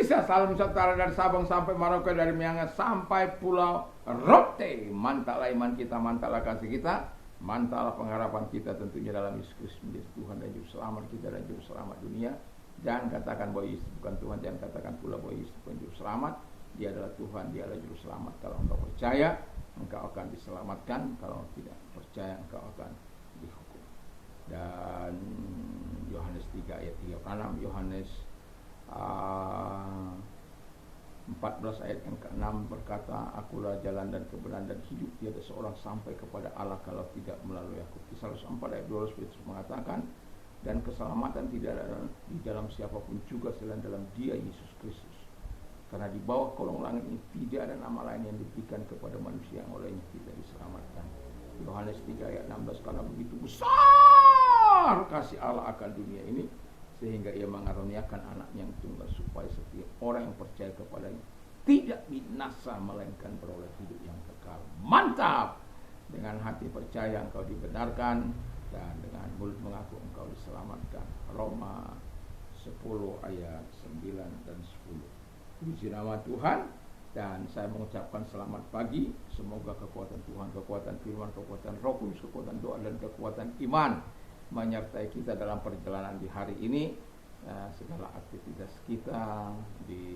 Indonesia, salam sejahtera dari Sabang sampai Merauke, dari Miangas sampai Pulau Rote. Mantaplah iman kita, mantaplah kasih kita, mantaplah pengharapan kita tentunya dalam Yesus Kristus menjadi Tuhan dan Juru Selamat kita dan Juru Selamat dunia. Jangan katakan bahwa Yesus bukan Tuhan, jangan katakan pula bahwa Yesus bukan Juru Selamat. Dia adalah Tuhan, dia adalah Juru Selamat. Kalau engkau percaya, engkau akan diselamatkan. Kalau tidak percaya, engkau akan dihukum. Dan Yohanes 3 ayat 36, Yohanes 14 ayat yang ke-6 berkata, akulah jalan dan kebenaran dan hidup, tiada seorang sampai kepada Allah kalau tidak melalui aku. Kisah 4 ayat 12 Petrus mengatakan, dan keselamatan tidak ada di dalam siapapun juga selain dalam Dia Yesus Kristus. Karena di bawah kolong langit ini tidak ada nama lain yang diberikan kepada manusia yang olehnya kita diselamatkan. Yohanes 3 ayat 16, karena begitu besar kasih Allah akan dunia ini, sehingga ia mengaruniakan anaknya yang tunggal, supaya setiap orang yang percaya kepadanya tidak binasa, melainkan beroleh hidup yang kekal. Mantap! Dengan hati percaya engkau dibenarkan, dan dengan mulut mengaku engkau diselamatkan. Roma 10 ayat 9 dan 10. Puji nama Tuhan. Dan saya mengucapkan selamat pagi. Semoga kekuatan Tuhan, kekuatan firman, kekuatan Roh Kudus, kekuatan doa dan kekuatan iman menyertai kita dalam perjalanan di hari ini. Segala aktivitas kita di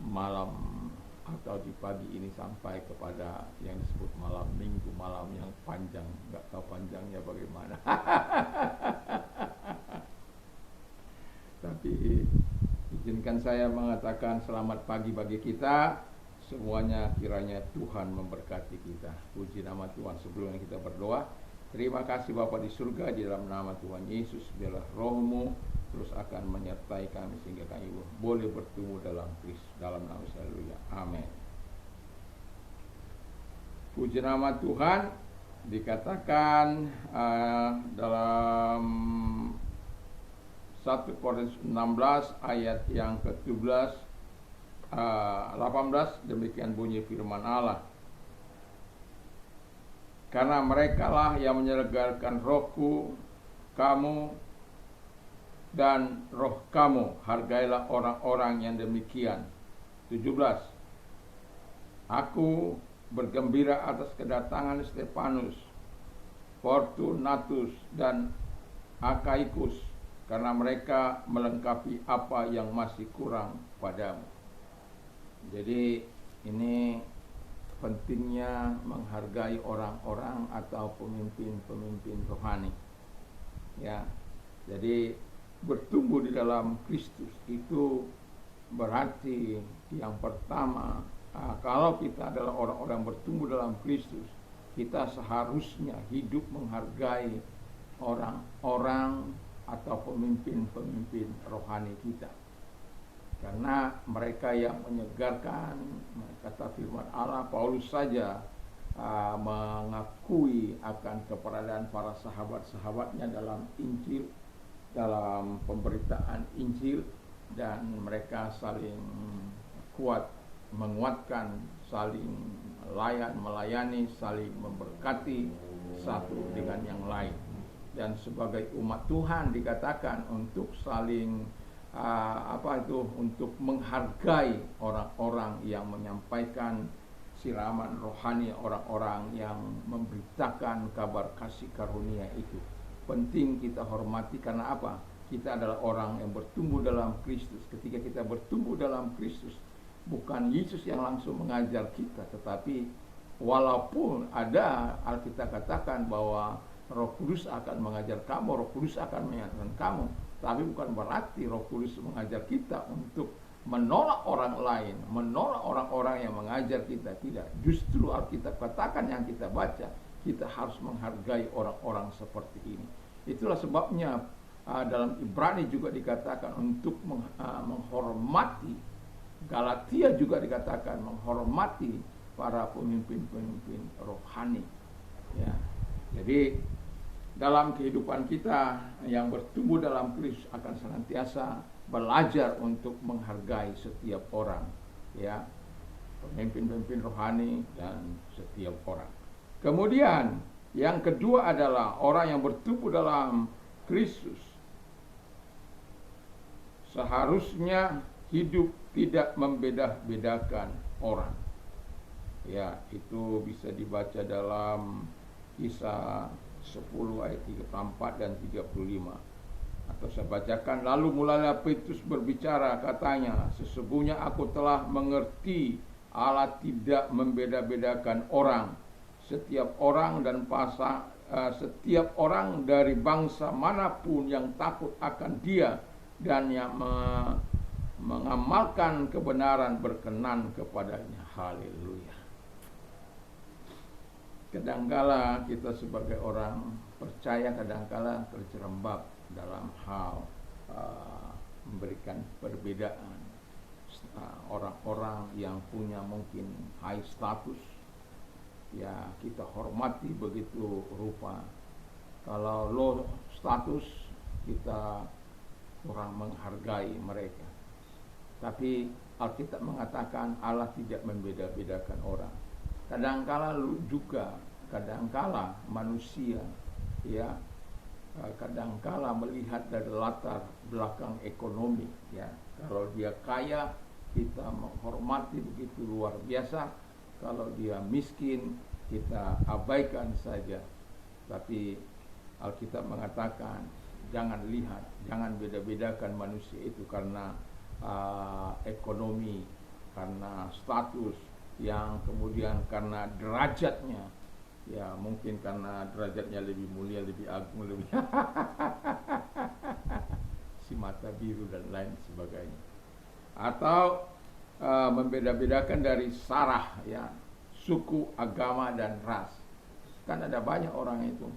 malam atau di pagi ini sampai kepada yang disebut malam minggu, malam yang panjang. Nggak tahu panjangnya bagaimana. Tapi izinkan saya mengatakan selamat pagi bagi kita semuanya. Kiranya Tuhan memberkati kita. Puji nama Tuhan. Sebelum kita berdoa, terima kasih Bapa di surga, di dalam nama Tuhan Yesus, biarlah Roh-Mu terus akan menyertai kami sehingga kami boleh bertumbuh dalam Kristus, dalam nama Yesus. Haleluya. Amin. Puji nama Tuhan. Dikatakan dalam 1 Korintus 16 ayat yang ke-17 18, demikian bunyi firman Allah. Karena merekalah yang menyegarkan rohku, kamu dan roh kamu, hargailah orang-orang yang demikian. 17. Aku bergembira atas kedatangan Stefanus, Fortunatus dan Akaikus, karena mereka melengkapi apa yang masih kurang padamu. Jadi ini pentingnya menghargai orang-orang atau pemimpin-pemimpin rohani. Ya, jadi bertumbuh di dalam Kristus itu berarti yang pertama, kalau kita adalah orang-orang bertumbuh dalam Kristus, kita seharusnya hidup menghargai orang-orang atau pemimpin-pemimpin rohani kita. Karena mereka yang menyegarkan, kata firman Allah, Paulus saja mengakui akan keberadaan para sahabat-sahabatnya dalam Injil, dalam pemberitaan Injil, dan mereka saling kuat, menguatkan, saling melayani, saling memberkati satu dengan yang lain. Dan sebagai umat Tuhan dikatakan untuk saling untuk menghargai orang-orang yang menyampaikan siraman rohani, orang-orang yang memberitakan kabar kasih karunia itu. Penting kita hormati, karena apa? Kita adalah orang yang bertumbuh dalam Kristus. Ketika kita bertumbuh dalam Kristus, bukan Yesus yang langsung mengajar kita, tetapi walaupun ada Alkitab katakan bahwa Roh Kudus akan mengajar kamu, Roh Kudus akan mengajarkan kamu, tapi bukan berarti Roh Kudus mengajar kita untuk menolak orang lain, menolak orang-orang yang mengajar kita. Tidak. Justru Alkitab katakan yang kita baca, kita harus menghargai orang-orang seperti ini. Itulah sebabnya dalam Ibrani juga dikatakan untuk menghormati. Galatia juga dikatakan menghormati para pemimpin-pemimpin rohani. Ya. Jadi dalam kehidupan kita yang bertumbuh dalam Kristus akan senantiasa belajar untuk menghargai setiap orang, ya, pemimpin-pemimpin rohani dan setiap orang. Kemudian yang kedua adalah orang yang bertumbuh dalam Kristus seharusnya hidup tidak membeda-bedakan orang. Ya, itu bisa dibaca dalam Kisah 10 ayat 34 dan 35. Atau saya bacakan, lalu mulailah Petrus berbicara, katanya, sesungguhnya aku telah mengerti Allah tidak membeda-bedakan orang. Setiap orang setiap orang dari bangsa manapun yang takut akan Dia dan yang mengamalkan kebenaran berkenan kepadanya. Haleluya. Kadangkala kita sebagai orang percaya kadangkala terjerembab dalam hal memberikan perbedaan. Orang-orang yang punya mungkin high status, ya kita hormati begitu rupa. Kalau low status, kita kurang menghargai mereka. Tapi Alkitab mengatakan Allah tidak membeda-bedakan orang. Kadangkala manusia, ya, kadangkala melihat dari latar belakang ekonomi, ya. Kalau dia kaya, kita menghormati begitu luar biasa. Kalau dia miskin, kita abaikan saja. Tapi Alkitab mengatakan jangan beda-bedakan manusia itu karena ekonomi, karena status, yang kemudian karena derajatnya, ya mungkin karena derajatnya lebih mulia, lebih agung, lebih si mata biru dan lain sebagainya. Atau membeda-bedakan dari sarah, ya, suku, agama, dan ras. Kan ada banyak orang itu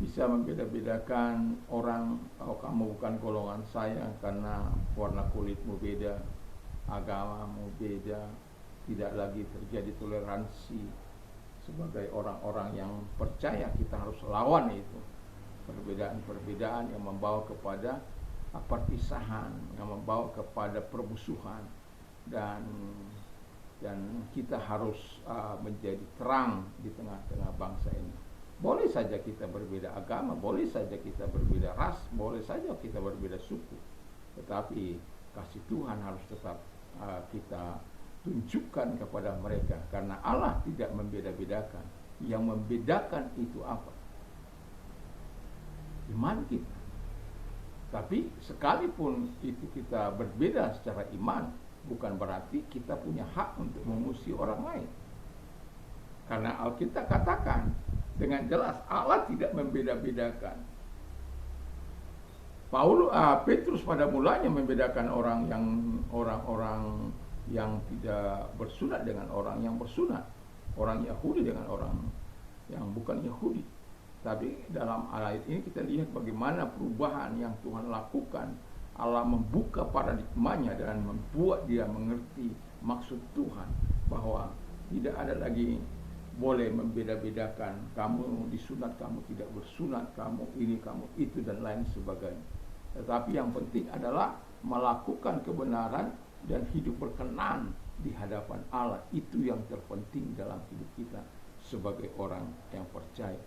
bisa membeda-bedakan orang. Oh, kamu bukan golongan saya karena warna kulitmu beda, agamamu beda. Tidak lagi terjadi toleransi. Sebagai orang-orang yang percaya, kita harus lawan itu perbedaan-perbedaan yang membawa kepada perpisahan, yang membawa kepada permusuhan, dan kita harus menjadi terang di tengah-tengah bangsa ini. Boleh saja kita berbeda agama, boleh saja kita berbeda ras, boleh saja kita berbeda suku, tetapi kasih Tuhan harus tetap kita tunjukkan kepada mereka, karena Allah tidak membeda-bedakan. Yang membedakan itu apa? Iman kita. Tapi sekalipun itu kita berbeda secara iman, bukan berarti kita punya hak untuk memusuhi orang lain. Karena Alkitab katakan dengan jelas Allah tidak membeda-bedakan. Petrus pada mulanya membedakan orang-orang yang tidak bersunat dengan orang yang bersunat, orang Yahudi dengan orang yang bukan Yahudi. Tapi dalam ayat ini kita lihat bagaimana perubahan yang Tuhan lakukan. Allah membuka paradigmanya dan membuat dia mengerti maksud Tuhan, bahwa tidak ada lagi boleh membeda-bedakan, kamu disunat, kamu tidak bersunat, kamu ini, kamu itu, dan lain sebagainya. Tetapi yang penting adalah melakukan kebenaran dan hidup berkenan di hadapan Allah. Itu yang terpenting dalam hidup kita sebagai orang yang percaya.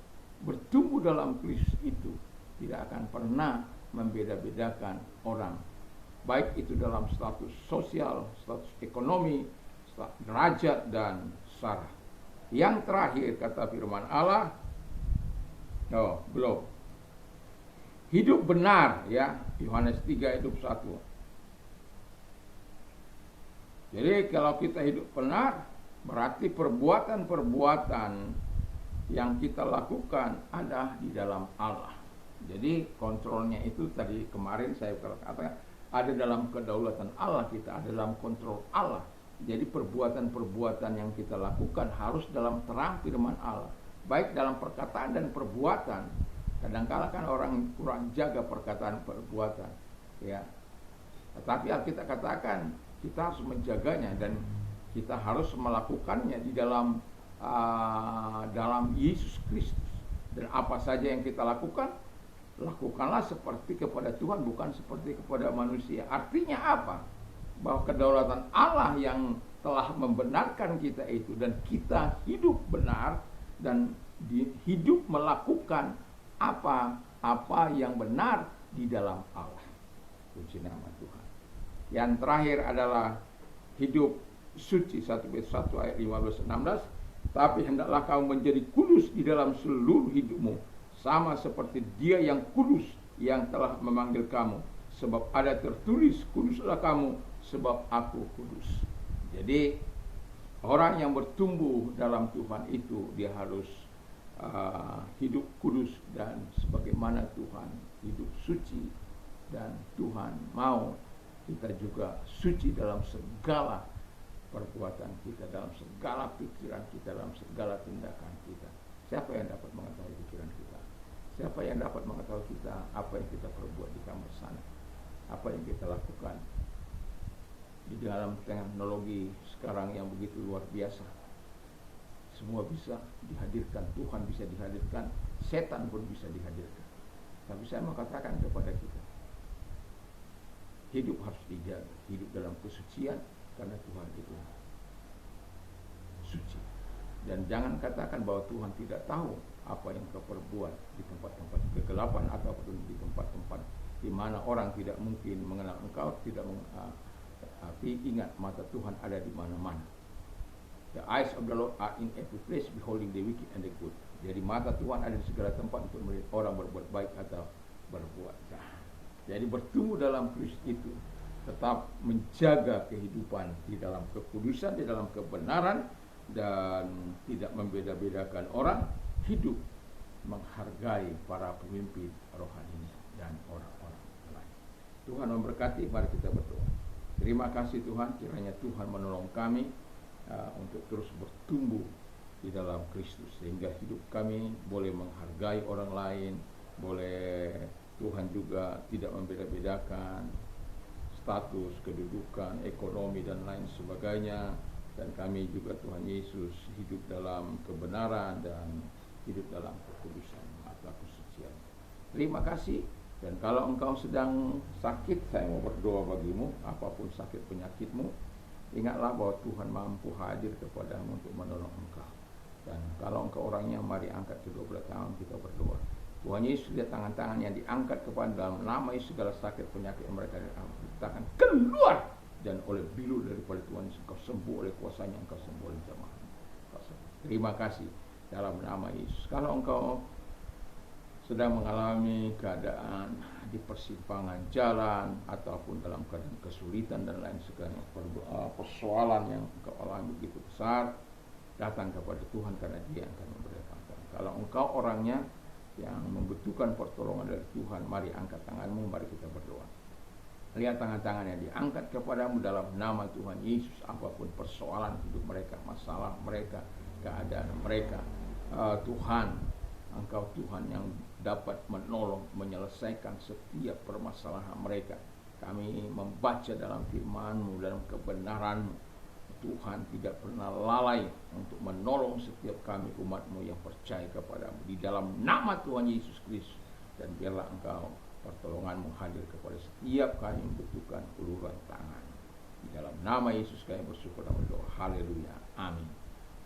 Bertumbuh dalam Kristus itu tidak akan pernah membeda-bedakan orang, baik itu dalam status sosial, status ekonomi, derajat, dan sarah. Yang terakhir kata firman Allah, hidup benar, ya, Yohanes 3 ayat 21. Jadi kalau kita hidup benar, berarti perbuatan-perbuatan yang kita lakukan ada di dalam Allah. Jadi kontrolnya itu tadi kemarin saya katakan, ada dalam kedaulatan Allah, kita ada dalam kontrol Allah. Jadi perbuatan-perbuatan yang kita lakukan harus dalam terang firman Allah, baik dalam perkataan dan perbuatan. Kadang-kala kan orang kurang jaga perkataan perbuatan, ya. Tetapi Alkitab katakan kita harus menjaganya dan kita harus melakukannya di dalam Yesus Kristus. Dan apa saja yang kita lakukan, lakukanlah seperti kepada Tuhan, bukan seperti kepada manusia. Artinya apa? Bahwa kedaulatan Allah yang telah membenarkan kita itu, dan kita hidup benar dan hidup melakukan apa yang benar di dalam Allah. Puji nama Tuhan. Yang terakhir adalah hidup suci, 1 Petrus 1 ayat 15-16. Tapi hendaklah kamu menjadi kudus di dalam seluruh hidupmu, sama seperti Dia yang kudus yang telah memanggil kamu. Sebab ada tertulis, kuduslah kamu sebab aku kudus. Jadi orang yang bertumbuh dalam Tuhan itu dia harus hidup kudus, dan sebagaimana Tuhan hidup suci, dan Tuhan mau kita juga suci dalam segala perbuatan kita, dalam segala pikiran kita, dalam segala tindakan kita. Siapa yang dapat mengetahui pikiran kita? Siapa yang dapat mengetahui kita apa yang kita perbuat di kamar sana? Apa yang kita lakukan? Di dalam teknologi sekarang yang begitu luar biasa, semua bisa dihadirkan, Tuhan bisa dihadirkan, setan pun bisa dihadirkan. Tapi saya mau katakan kepada kita, hidup harus dijaga, hidup dalam kesucian, karena Tuhan itu suci. Dan jangan katakan bahwa Tuhan tidak tahu apa yang kau perbuat di tempat-tempat kegelapan, ataupun di tempat-tempat di mana orang tidak mungkin mengenal engkau, tapi ingat, mata Tuhan ada di mana-mana. The eyes of the Lord are in every place, beholding the wicked and the good. Jadi mata Tuhan ada di segala tempat untuk melihat orang berbuat baik atau berbuat jahat. Jadi bertumbuh dalam Kristus itu tetap menjaga kehidupan di dalam kekudusan, di dalam kebenaran, dan tidak membeda-bedakan orang, hidup menghargai para pemimpin rohani dan orang-orang lain. Tuhan memberkati, mari kita berdoa. Terima kasih Tuhan, kiranya Tuhan menolong kami untuk terus bertumbuh di dalam Kristus, sehingga hidup kami boleh menghargai orang lain, boleh Tuhan juga tidak membeda-bedakan status, kedudukan, ekonomi, dan lain sebagainya. Dan kami juga Tuhan Yesus hidup dalam kebenaran dan hidup dalam kekudusan atau kesucian. Terima kasih. Dan kalau engkau sedang sakit, saya mau berdoa bagimu, apapun sakit penyakitmu, ingatlah bahwa Tuhan mampu hadir kepadamu untuk menolong engkau. Dan kalau engkau orangnya, mari angkat kedua belah tangan, kita berdoa. Tuhan Yesus, lihat tangan-tangan yang diangkat kepada dalam nama Yesus, segala sakit penyakit mereka dikatakan keluar, dan oleh bilu daripada Tuhan Yesus engkau sembuh, oleh kuasanya engkau sembuh, oleh jamaah. Terima kasih dalam nama Yesus. Kalau engkau sedang mengalami keadaan di persimpangan jalan, ataupun dalam keadaan kesulitan dan lain sebagainya, persoalan yang engkau alami begitu besar, datang kepada Tuhan, karena Dia akan memberikan. Kalau engkau orangnya yang membutuhkan pertolongan dari Tuhan, mari angkat tanganmu, mari kita berdoa. Lihat tangan-tangan yang diangkat kepadamu dalam nama Tuhan Yesus. Apapun persoalan hidup mereka, masalah mereka, keadaan mereka, Tuhan, engkau Tuhan yang dapat menolong, menyelesaikan setiap permasalahan mereka. Kami membaca dalam firman-Mu, dalam kebenaran-Mu, Tuhan tidak pernah lalai untuk menolong setiap kami umat-Mu yang percaya kepadamu, di dalam nama Tuhan Yesus Kristus. Dan biarlah engkau pertolongan-Mu hadir kepada setiap kami yang membutuhkan uluran tangan. Di dalam nama Yesus kami bersyukur dan berdoa. Haleluya. Amin.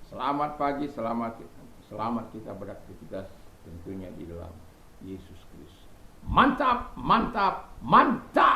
Selamat pagi, selamat kita beraktivitas tentunya di dalam Yesus Kristus. Mantap, mantap, mantap.